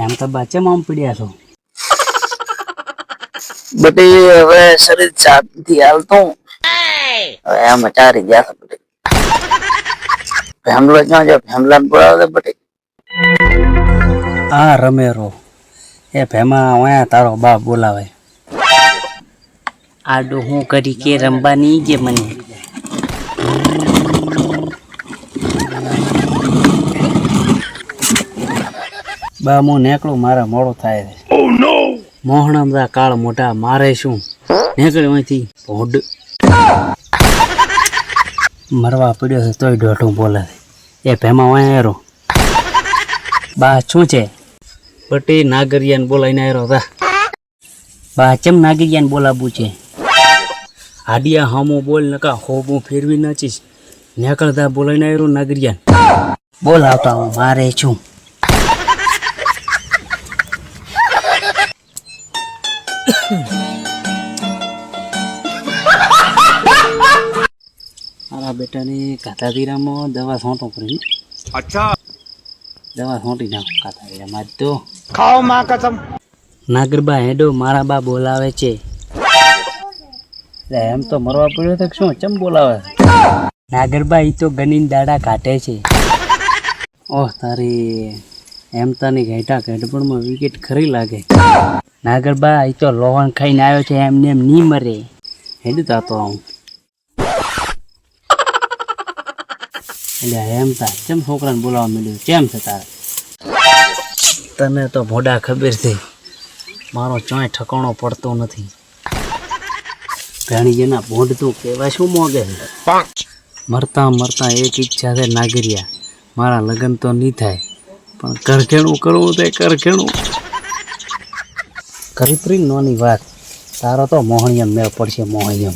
એમ તો બાચેમાં પડ્યા છો. બટી હવે શરીર ચાલતી હાલતું હવે આમ ચારી ગયા બટી ફેમલો ક્યાં છે ફેમલા ને બોલાવે બટી આ રમેરો એ ભેમાં ઓયા તારો બાપ બોલાવે. આડું હું કરી કે રમવા નહીં જે મને. બા હું નીકળું મારા મોડું થાય છે. મોહણમ દા કાળ મોટા મારે શું નીકળ્યું અહીંથી ભોડ મરવા પડ્યો છે તોય દોઢું બોલે છે. એ ભેમાં વાયરો બા શું છે? બટી નાગરિયાને બોલાવીને આવ્યો હતા. બા ચમ નાગરિયાને બોલાવવું છે? હાડિયા હામું બોલ નકા હોબું ફેરવી નાચીશ નીકળતા બોલાવીને આવ્યો નાગરિયાને. બોલાવતા હું મારે શું. મારા બેટાને કાતાધીરામાં દવા છોંટો કરી. અચ્છા દવા છોંટી નાખ કાતાધીરામાં જ તો ખાઓ માં કસમ. નાગરબા હેડો મારા બા બોલાવે છે. એમ તો મરવા પડ્યો તો શું ચમ બોલાવે? નાગરબા ઈ તો ગનીન દાડા કાઢે છે. ઓહ તારી એમ તાની ઘેટા ઘેટપણમાં વિકેટ ખરી લાગે. નાગરબા ઈ તો લોહણ ખાઈને આવ્યો છે એમને એમ નહીં મરે. હેડું તાતો આવું એટલે એમ તા ચમ છોકરાને બોલાવવા મળ્યું કેમ છે તારે? તને તો મોઢા ખબર છે મારો ચોય ઠકાણો પડતો નથી. ભેણીજીના ભોંડ તું કહેવાય શું મોગે છે? મરતા મરતા એક ઈચ્છા છે નાગરિયા મારા લગ્ન તો નહીં થાય પણ કરખેણું કરવું તે કરખેણું કરી પ્રી નોની વાત. તારો તો મોહણિયમ મેળ પડશે મોહણિયમ.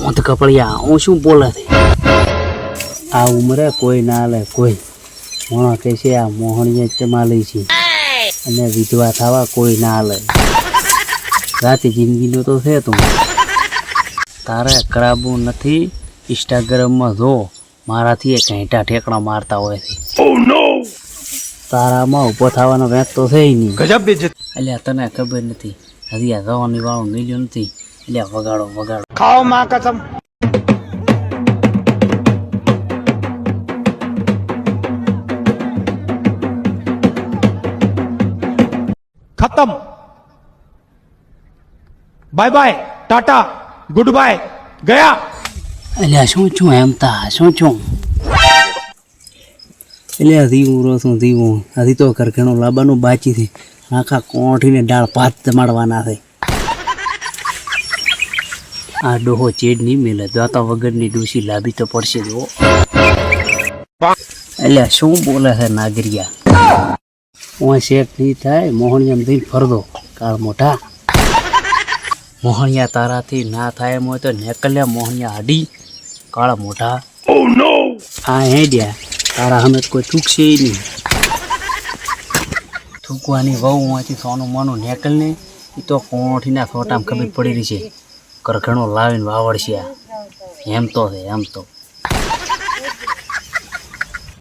હું તો કપડિયા હું શું બોલે છે? આ ઉંમરે કોઈ ના લે કોઈ મોણા કહે છે આ મોહણીએ ચમાલી છે અને વિધવા થવા કોઈ ના લે. રાતે જિંદગીનો તો છે તું તારે કરાવવું નથી. ઇન્સ્ટાગ્રામમાં જો મારાથી એ ઘેંટા ઠેકડા મારતા હોય છે. તારામાં ઊભો થવાનો વેત તો છે નહીં. એટલે તને ખબર નથી હજી આ જવાની વાળું મિલ્યું નથી એટલે વગાડો વગાડો ખાઓ માં કસમ. खत्म bye bye tata goodbye गया. એટલે શું છું એમ તા શું છું એટલે દીવું રોતું દીવું હજી તો કરખેણું લાવવાનું બાકી છે. આખા કોઠીને દાળ ભાત જમાડવાના છે. આ ડોહો ચેડ નહીં મેલે દાતા વગરની ડોસી લાવી તો પડશે જો. એટલે શું બોલે છે નાગરિયા? હું શેક નહીં થાય મોહણિયામ થઈને ફરદો કાળ મોટા. મોહણિયા તારાથી ના થાય એમ હોય તો નેકલ્યા મોહણિયા હાડી કાળા મોટા. હા હેડ્યા તારા હમે કોઈ થૂકશે નહીં. થૂકવાની વહુ હોવાથી સોનું મોનું નેકલ ને એ તો કોઠીના ફોટામાં ખબર પડી રહી છે. કરખેણો લાવીને વાવડશે એમ તો છે એમ તો.